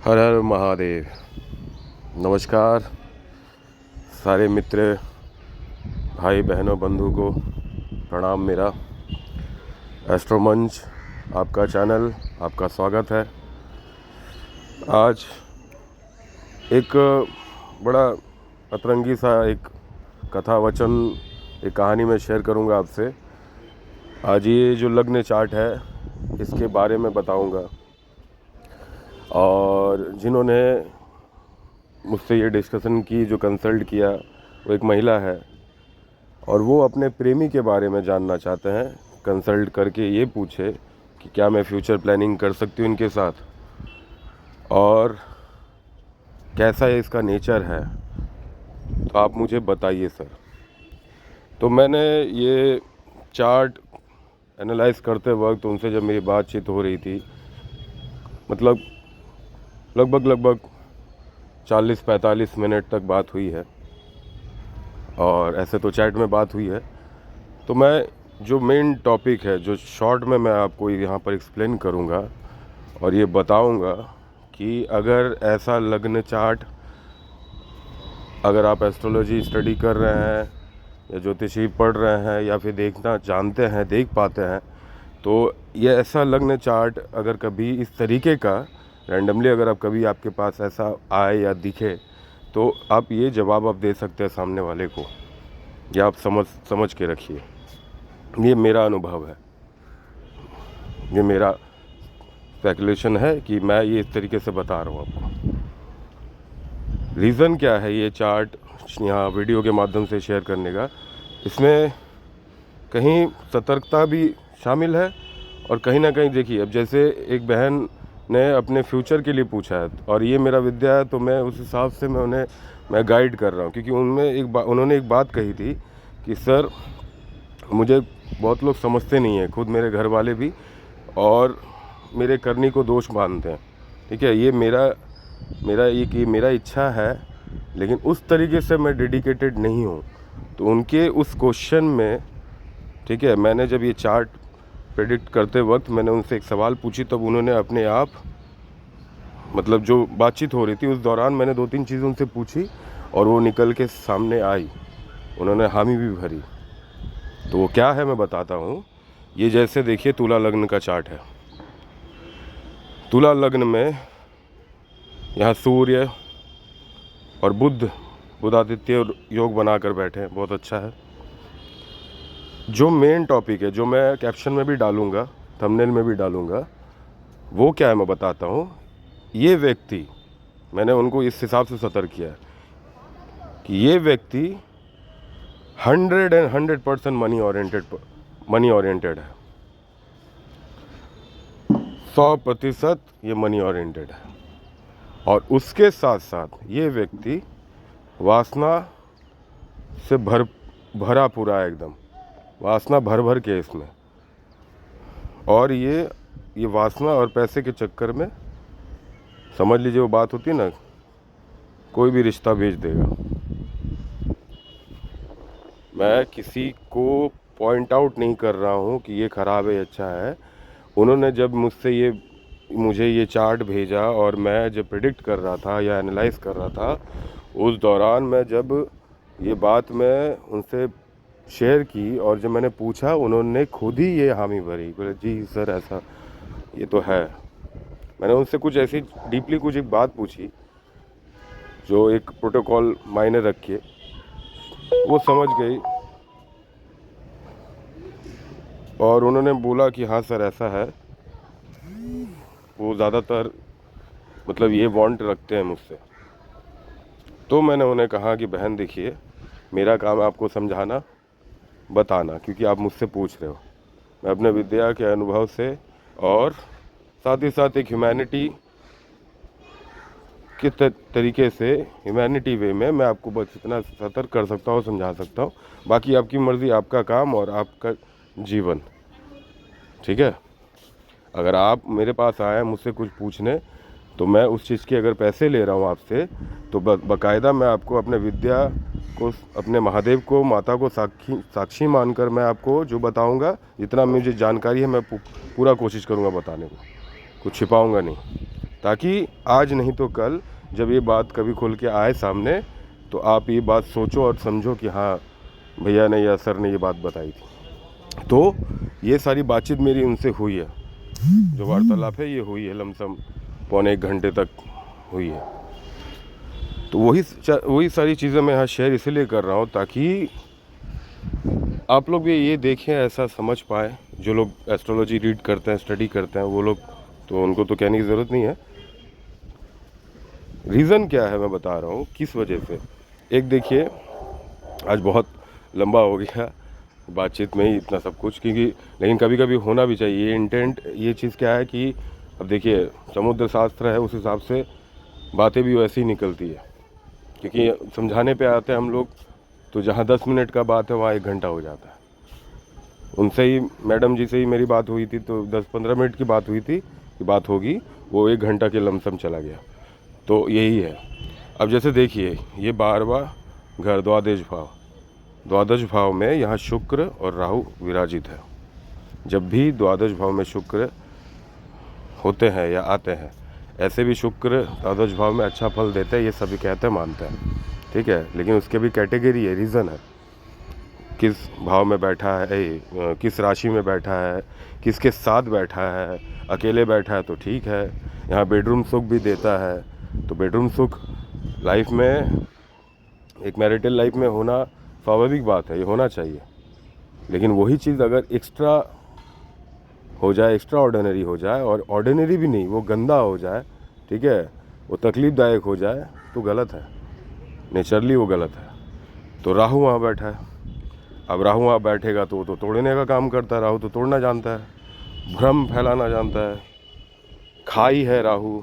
हर हर महादेव। नमस्कार सारे मित्र, भाई बहनों, बंधु को प्रणाम मेरा। एस्ट्रो मंच आपका चैनल, आपका स्वागत है। आज एक बड़ा अतरंगी सा एक कथा वचन, एक कहानी में शेयर करूंगा आपसे। आज ये जो लग्न चार्ट है इसके बारे में बताऊंगा। और जिन्होंने मुझसे ये डिस्कशन की, जो कंसल्ट किया, वो एक महिला है और वो अपने प्रेमी के बारे में जानना चाहते हैं। कंसल्ट करके ये पूछे कि क्या मैं फ्यूचर प्लानिंग कर सकती हूँ इनके साथ और कैसा है इसका नेचर है, तो आप मुझे बताइए सर। तो मैंने ये चार्ट एनालाइज करते वक्त उनसे जब मेरी बातचीत हो रही थी, मतलब लगभग 40-45 मिनट तक बात हुई है और ऐसे तो चैट में बात हुई है। तो मैं जो मेन टॉपिक है, जो शॉर्ट में मैं आपको यहाँ पर एक्सप्लेन करूँगा और ये बताऊँगा कि अगर ऐसा लग्न चार्ट, अगर आप एस्ट्रोलॉजी स्टडी कर रहे हैं या ज्योतिषी पढ़ रहे हैं या फिर देखना जानते हैं, देख पाते हैं, तो ये ऐसा लग्न चार्ट अगर कभी इस तरीके का रैंडमली अगर आप कभी आपके पास ऐसा आए या दिखे, तो आप ये जवाब आप दे सकते हैं सामने वाले को, या आप समझ के रखिए। ये मेरा अनुभव है, ये मेरा स्पेकुलेशन है कि मैं ये इस तरीके से बता रहा हूँ आपको। रीज़न क्या है ये चार्ट यहाँ वीडियो के माध्यम से शेयर करने का, इसमें कहीं सतर्कता भी शामिल है और कहीं ना कहीं देखिए, अब जैसे एक बहन ने अपने फ्यूचर के लिए पूछा है और ये मेरा विद्या है, तो मैं उस हिसाब से मैं गाइड कर रहा हूँ। क्योंकि उन्होंने एक बात कही थी कि सर, मुझे बहुत लोग समझते नहीं हैं, खुद मेरे घर वाले भी, और मेरे करनी को दोष मानते हैं। ठीक है, ये मेरा इच्छा है, लेकिन उस तरीके से मैं डेडिकेटेड नहीं हूँ। तो उनके उस क्वेश्चन में, ठीक है, मैंने जब ये चार्ट प्रेडिक्ट करते वक्त मैंने उनसे एक सवाल पूछी, तब उन्होंने अपने आप, मतलब जो बातचीत हो रही थी उस दौरान मैंने 2-3 चीज़ उनसे पूछी और वो निकल के सामने आई, उन्होंने हामी भी भरी। तो वो क्या है मैं बताता हूँ। ये जैसे देखिए तुला लग्न का चार्ट है। तुला लग्न में यहाँ सूर्य और बुध आदित्य योग बनाकर बैठे हैं, बहुत अच्छा है। जो मेन टॉपिक है, जो मैं कैप्शन में भी डालूंगा, थंबनेल में भी डालूंगा, वो क्या है मैं बताता हूँ। ये व्यक्ति, मैंने उनको इस हिसाब से सतर्क किया है कि ये व्यक्ति 100% मनी ओरिएंटेड है। 100% ये मनी ओरिएंटेड है। और उसके साथ साथ ये व्यक्ति वासना से भरा पूरा है, एकदम वासना भर के इसमें। और ये वासना और पैसे के चक्कर में, समझ लीजिए वो बात होती है ना, कोई भी रिश्ता भेज देगा। मैं किसी को पॉइंट आउट नहीं कर रहा हूँ कि ये ख़राब है, अच्छा है। उन्होंने जब मुझे ये चार्ट भेजा और मैं जब प्रेडिक्ट कर रहा था या एनालाइज कर रहा था, उस दौरान मैं जब ये बात मैं उनसे शेयर की और जब मैंने पूछा, उन्होंने खुद ही ये हामी भरी, बोले जी सर ऐसा ये तो है। मैंने उनसे कुछ ऐसी डीपली कुछ एक बात पूछी जो एक प्रोटोकॉल मायने रख के वो समझ गई और उन्होंने बोला कि हाँ सर ऐसा है। वो ज़्यादातर मतलब ये वांट रखते हैं मुझसे। तो मैंने उन्हें कहा कि बहन देखिए, मेरा काम है आपको समझाना, बताना, क्योंकि आप मुझसे पूछ रहे हो। मैं अपने विद्या के अनुभव से और साथ ही साथ एक ह्यूमैनिटी के तरीके से, ह्यूमैनिटी वे में मैं आपको बस इतना सतर्क कर सकता हूँ, समझा सकता हूँ। बाकी आपकी मर्ज़ी, आपका काम और आपका जीवन। ठीक है, अगर आप मेरे पास आए मुझसे कुछ पूछने, तो मैं उस चीज़ के अगर पैसे ले रहा हूँ आपसे, तो बाकायदा मैं आपको अपने विद्या को, अपने महादेव को, माता को साक्षी मानकर मैं आपको जो बताऊंगा, जितना मुझे जानकारी है मैं पूरा कोशिश करूंगा बताने को, कुछ छिपाऊंगा नहीं। ताकि आज नहीं तो कल जब ये बात कभी खुल के आए सामने तो आप ये बात सोचो और समझो कि हाँ भैया ने या सर ने ये बात बताई थी। तो ये सारी बातचीत मेरी उनसे हुई है, जो वार्तालाप है ये हुई है, लमसम पौने 1 घंटे तक हुई है। तो वही सारी चीज़ें मैं यहाँ शेयर इसीलिए कर रहा हूँ ताकि आप लोग भी ये देखें, ऐसा समझ पाए। जो लोग एस्ट्रोलॉजी रीड करते हैं, स्टडी करते हैं, वो लोग तो उनको तो कहने की ज़रूरत नहीं है। रीज़न क्या है मैं बता रहा हूँ, किस वजह से। एक देखिए, आज बहुत लंबा हो गया बातचीत में ही इतना सब कुछ, क्योंकि लेकिन कभी कभी होना भी चाहिए। ये इंटेंट, ये चीज़ क्या है कि अब देखिए समुद्र शास्त्र है, उस हिसाब से बातें भी वैसी ही निकलती है, क्योंकि समझाने पे आते हैं हम लोग तो जहाँ 10 मिनट का बात है वहाँ 1 घंटा हो जाता है। उनसे ही, मैडम जी से ही मेरी बात हुई थी तो 10-15 मिनट की बात हुई थी कि बात होगी, वो 1 घंटा के लमसम चला गया। तो यही है। अब जैसे देखिए, ये 12वां घर द्वादश भाव में यहाँ शुक्र और राहु विराजित है। जब भी द्वादश भाव में शुक्र होते हैं या आते हैं, ऐसे भी शुक्र द्वादश भाव में अच्छा फल देते हैं, ये सभी कहते हैं, मानते हैं, ठीक है। लेकिन उसके भी कैटेगरी है, रीज़न है, किस भाव में बैठा है, किस राशि में बैठा है, किसके साथ बैठा है। अकेले बैठा है तो ठीक है, यहाँ बेडरूम सुख भी देता है। तो बेडरूम सुख लाइफ में, एक मैरिटल लाइफ में होना स्वाभाविक बात है, ये होना चाहिए। लेकिन वही चीज़ अगर एक्स्ट्रा हो जाए, एक्स्ट्रा ऑर्डिनरी हो जाए, और ऑर्डिनरी भी नहीं, वो गंदा हो जाए, ठीक है, वो तकलीफ़दायक हो जाए, तो गलत है, नेचरली वो गलत है। तो राहु वहाँ बैठा है। अब राहु वहाँ बैठेगा तो वो तो तोड़ने का काम करता है। राहु तो तोड़ना जानता है, भ्रम फैलाना जानता है, खाई है राहु।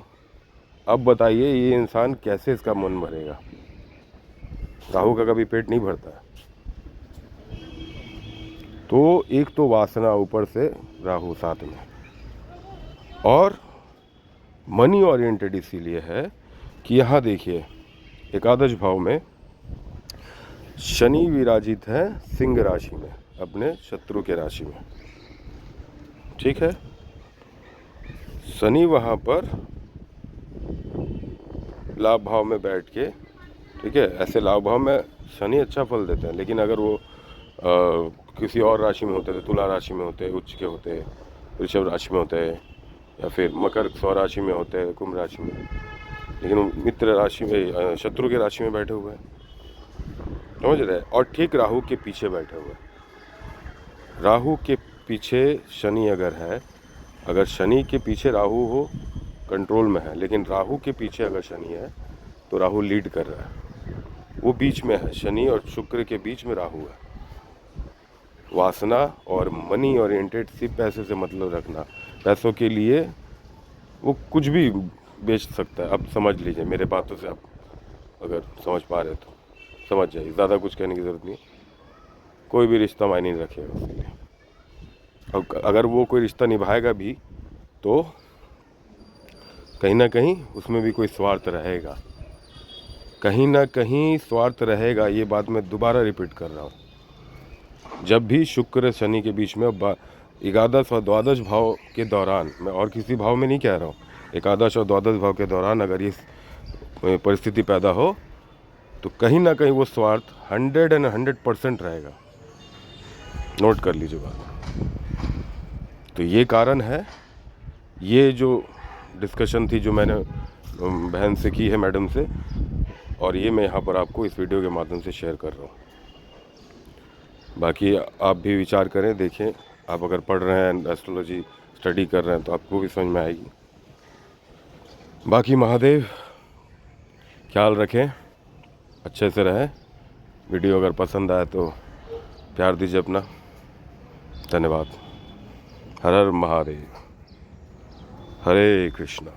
अब बताइए ये इंसान कैसे इसका मन भरेगा। राहु का कभी पेट नहीं भरता है। तो एक तो वासना ऊपर से राहु साथ में, और मनी ओरिएंटेड इसीलिए है कि यहाँ देखिए एकादश भाव में शनि विराजित है सिंह राशि में, अपने शत्रु के राशि में, ठीक है। शनि वहाँ पर लाभ भाव में बैठ के, ठीक है, ऐसे लाभ भाव में शनि अच्छा फल देते हैं। लेकिन अगर वो किसी और राशि में होते थे, तुला राशि में होते, उच्च के होते, वृषभ राशि में होते, या फिर मकर स्वराशि में होते, कुंभ राशि में, लेकिन वो मित्र राशि में, शत्रु के राशि में बैठे हुए हैं, समझ रहे हैं। और ठीक राहु के पीछे बैठे हुए हैं। राहु के पीछे शनि अगर है, अगर शनि के पीछे राहु हो, कंट्रोल में है, लेकिन राहु के पीछे अगर शनि है तो राहु लीड कर रहा है, वो बीच में है। शनि और शुक्र के बीच में राहु है। वासना और मनी ओरिएंटेड, सिर्फ पैसे से मतलब रखना, पैसों के लिए वो कुछ भी बेच सकता है। अब समझ लीजिए, मेरे बातों से आप अगर समझ पा रहे तो समझ जाइए, ज़्यादा कुछ कहने की ज़रूरत नहीं। कोई भी रिश्ता मायने नहीं रखेगा उसके लिए, और अगर वो कोई रिश्ता निभाएगा भी तो कहीं ना कहीं उसमें भी कोई स्वार्थ रहेगा, कहीं ना कहीं स्वार्थ रहेगा। ये बात मैं दोबारा रिपीट कर रहा हूँ। जब भी शुक्र शनि के बीच में, एकादश और द्वादश भाव के दौरान, मैं और किसी भाव में नहीं कह रहा हूँ, एकादश और द्वादश भाव के दौरान अगर ये परिस्थिति पैदा हो तो कहीं ना कहीं वो स्वार्थ 100% रहेगा। नोट कर लीजिए बात। तो ये कारण है, ये जो डिस्कशन थी जो मैंने बहन से की है, मैडम से, और ये मैं यहाँ पर आपको इस वीडियो के माध्यम से शेयर कर रहा हूँ। बाकी आप भी विचार करें, देखें। आप अगर पढ़ रहे हैं, एस्ट्रोलॉजी स्टडी कर रहे हैं, तो आपको भी समझ में आएगी। बाकी महादेव, ख्याल रखें, अच्छे से रहें। वीडियो अगर पसंद आए तो प्यार दीजिए अपना। धन्यवाद। हर हर महादेव। हरे कृष्णा।